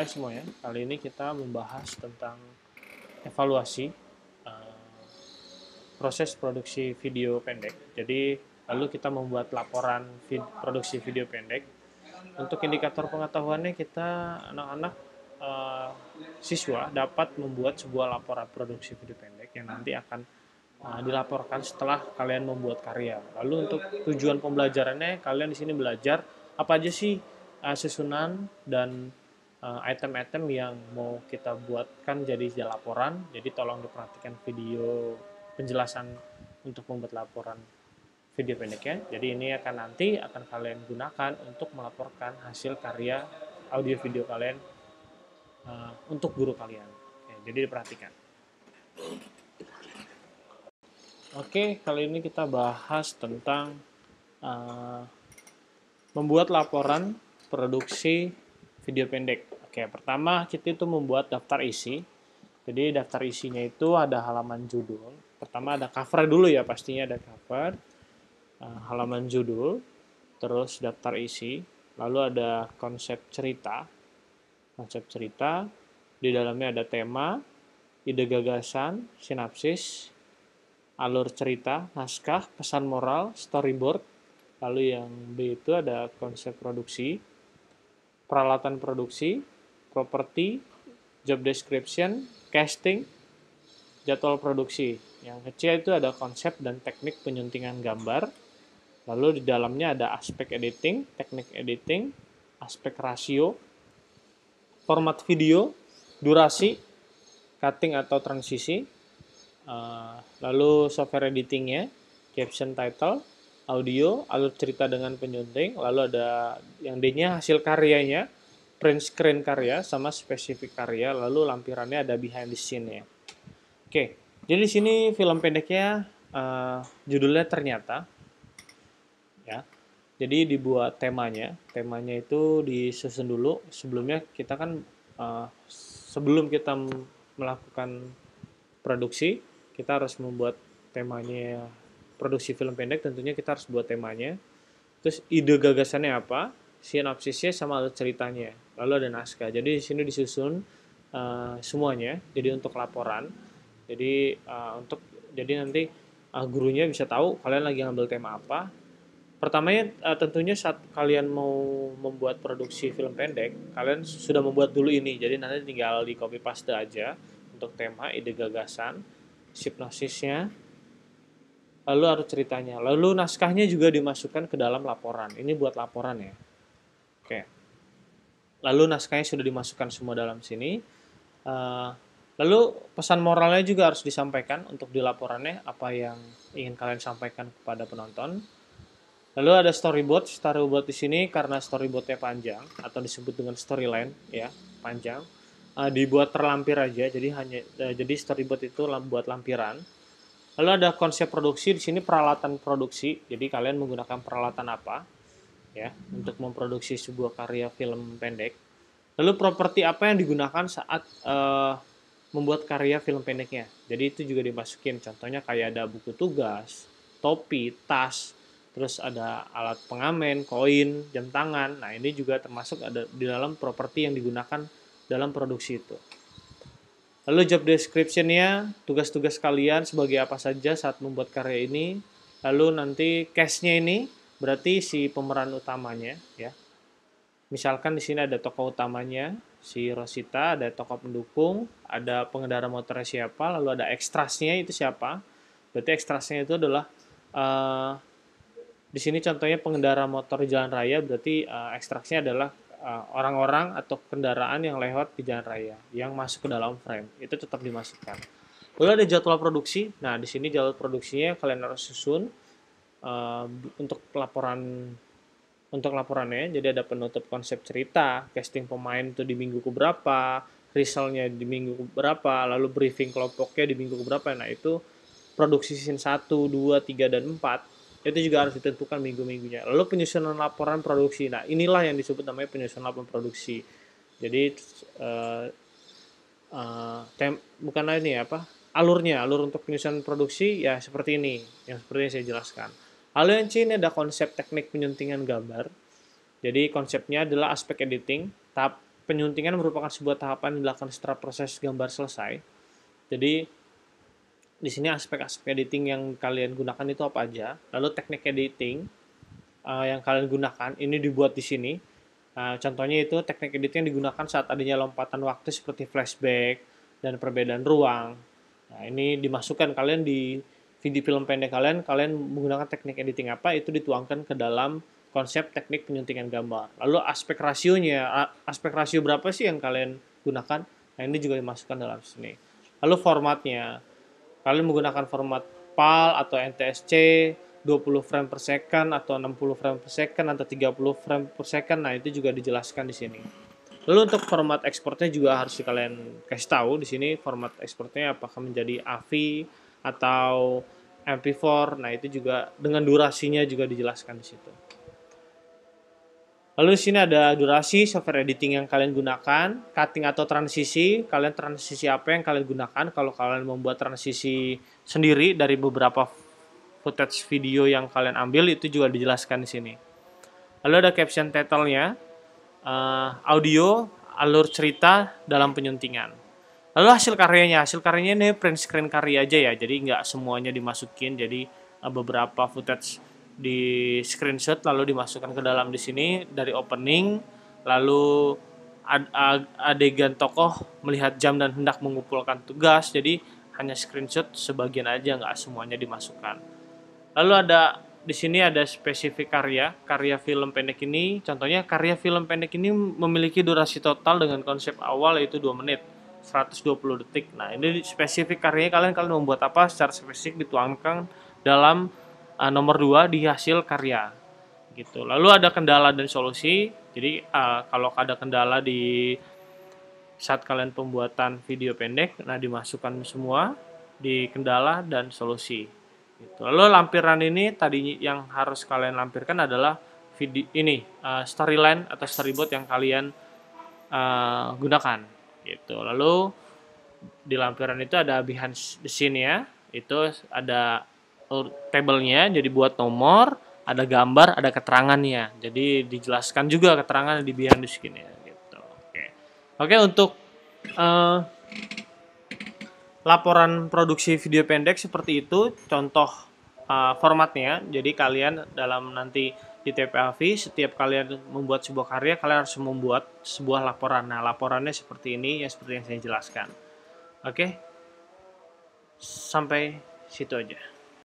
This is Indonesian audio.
Hai semuanya, kali ini kita membahas tentang evaluasi proses produksi video pendek. Jadi, lalu kita membuat laporan produksi video pendek. Untuk indikator pengetahuannya, kita anak-anak siswa dapat membuat sebuah laporan produksi video pendek yang nanti akan dilaporkan setelah kalian membuat karya. Lalu untuk tujuan pembelajarannya, kalian di sini belajar apa aja sih susunan dan item-item yang mau kita buatkan jadi laporan. Jadi tolong diperhatikan video penjelasan untuk membuat laporan video pendeknya. Jadi ini nanti akan kalian gunakan untuk melaporkan hasil karya audio video kalian untuk guru kalian. Oke, jadi diperhatikan. Oke, kali ini kita bahas tentang membuat laporan produksi video pendek. Oke, pertama kita itu membuat daftar isi. Jadi daftar isinya itu ada halaman judul. Pertama ada cover dulu ya, pastinya ada cover. Halaman judul, terus daftar isi, lalu ada konsep cerita. Konsep cerita, di dalamnya ada tema, ide gagasan, sinopsis, alur cerita, naskah, pesan moral, storyboard. Lalu yang B itu ada konsep produksi, peralatan produksi, properti, job description, casting, jadwal produksi. Yang kecil itu ada konsep dan teknik penyuntingan gambar. Lalu di dalamnya ada aspek editing, teknik editing, aspek rasio, format video, durasi, cutting atau transisi, lalu software editingnya, caption, title, audio, alur cerita dengan penyunting, lalu ada yang D-nya hasil karyanya, print screen karya, sama spesifik karya, lalu lampirannya ada behind the scene-nya. Oke, jadi di sini film pendeknya judulnya Ternyata, ya. Jadi dibuat temanya itu disusun dulu. Sebelumnya kita kan sebelum kita melakukan produksi, kita harus membuat temanya. Produksi film pendek tentunya kita harus buat temanya. Terus ide gagasannya apa, sinopsisnya sama alur ceritanya. Lalu ada naskah. Jadi di sini disusun semuanya. Jadi untuk laporan. Jadi jadi nanti gurunya bisa tahu kalian lagi ngambil tema apa. Pertamanya tentunya saat kalian mau membuat produksi film pendek, kalian sudah membuat dulu ini. Jadi nanti tinggal di copy paste aja untuk tema, ide gagasan, sinopsisnya, lalu harus ceritanya. Lalu naskahnya juga dimasukkan ke dalam laporan. Ini buat laporan ya. Oke. Lalu naskahnya sudah dimasukkan semua dalam sini. Lalu pesan moralnya juga harus disampaikan untuk di laporannya, apa yang ingin kalian sampaikan kepada penonton. Lalu ada storyboard. Storyboard di sini karena storyboardnya panjang atau disebut dengan storyline ya, panjang. Dibuat terlampir aja. Jadi storyboard itu buat lampiran. Lalu ada konsep produksi, di sini peralatan produksi. Jadi kalian menggunakan peralatan apa ya untuk memproduksi sebuah karya film pendek. Lalu properti apa yang digunakan saat membuat karya film pendeknya. Jadi itu juga dimasukin. Contohnya kayak ada buku tugas, topi, tas, terus ada alat pengamen, koin, jam tangan. Nah, ini juga termasuk ada di dalam properti yang digunakan dalam produksi itu. Lalu job description-nya, tugas-tugas kalian sebagai apa saja saat membuat karya ini. Lalu nanti cast-nya ini berarti si pemeran utamanya ya. Misalkan di sini ada tokoh utamanya, si Rosita, ada tokoh pendukung, ada pengendara motornya siapa, lalu ada ekstrasnya itu siapa. Berarti ekstrasnya itu adalah di sini contohnya pengendara motor jalan raya, berarti ekstrasnya adalah orang-orang atau kendaraan yang lewat di jalan raya yang masuk ke dalam frame, itu tetap dimasukkan. Lalu ada jadwal produksi. Nah, di sini jadwal produksinya kalian harus susun untuk laporannya. Jadi ada penutup konsep cerita, casting pemain itu di minggu keberapa, resultnya di minggu keberapa, lalu briefing kelompoknya di minggu keberapa. Nah, itu produksi season 1, 2, 3, dan 4 itu juga harus ditentukan minggu-minggunya. Lalu penyusunan laporan produksi. Nah, inilah yang disebut namanya penyusunan laporan produksi. Jadi bukan ini apa? Alur untuk penyusunan produksi ya seperti ini, yang seperti yang saya jelaskan. Lalu yang C ini ada konsep teknik penyuntingan gambar. Jadi konsepnya adalah aspek editing. Tahap penyuntingan merupakan sebuah tahapan yang dilakukan setelah proses gambar selesai. Jadi di sini aspek-aspek editing yang kalian gunakan itu apa aja. Lalu teknik editing yang kalian gunakan ini dibuat di sini. Contohnya itu teknik editing yang digunakan saat adanya lompatan waktu seperti flashback dan perbedaan ruang. Nah, ini dimasukkan kalian di video film pendek kalian menggunakan teknik editing apa, itu dituangkan ke dalam konsep teknik penyuntingan gambar. Lalu aspek rasio berapa sih yang kalian gunakan? Nah, ini juga dimasukkan dalam sini. Lalu formatnya, kalian menggunakan format PAL atau NTSC, 20 frame per second atau 60 frame per second atau 30 frame per second. Nah, itu juga dijelaskan di sini. Lalu untuk format ekspornya juga harus kalian kasih tahu di sini format ekspornya apakah menjadi AVI atau MP4. Nah, itu juga dengan durasinya juga dijelaskan di situ. Lalu di sini ada durasi software editing yang kalian gunakan, cutting atau transisi, kalian transisi apa yang kalian gunakan. Kalau kalian membuat transisi sendiri dari beberapa footage video yang kalian ambil, itu juga dijelaskan di sini. Lalu ada caption title-nya, audio, alur cerita dalam penyuntingan. Lalu hasil karyanya ini print screen karya aja ya, jadi nggak semuanya dimasukin, jadi beberapa footage di screenshot lalu dimasukkan ke dalam di sini dari opening, lalu adegan tokoh melihat jam dan hendak mengumpulkan tugas, jadi hanya screenshot sebagian aja, nggak semuanya dimasukkan. Lalu ada di sini ada spesifik karya film pendek ini. Contohnya karya film pendek ini memiliki durasi total dengan konsep awal yaitu 2 menit 120 detik. Nah, ini spesifik karyanya kalian membuat apa secara spesifik dituangkan dalam nomor 2 di hasil karya gitu. Lalu ada kendala dan solusi. Jadi kalau ada kendala di saat kalian pembuatan video pendek, nah dimasukkan semua di kendala dan solusi gitu. Lalu lampiran ini tadi yang harus kalian lampirkan adalah video ini storyline atau storyboard yang kalian gunakan gitu. Lalu di lampiran itu ada behind the scene ya, itu ada tabelnya, jadi buat nomor, ada gambar, ada keterangannya. Jadi dijelaskan juga keterangan di behind the scene ya gitu. Oke, untuk laporan produksi video pendek seperti itu contoh formatnya. Jadi kalian dalam nanti di TPAV setiap kalian membuat sebuah karya, kalian harus membuat sebuah laporan. Nah, laporannya seperti ini ya, seperti yang saya jelaskan. Oke. Sampai situ aja.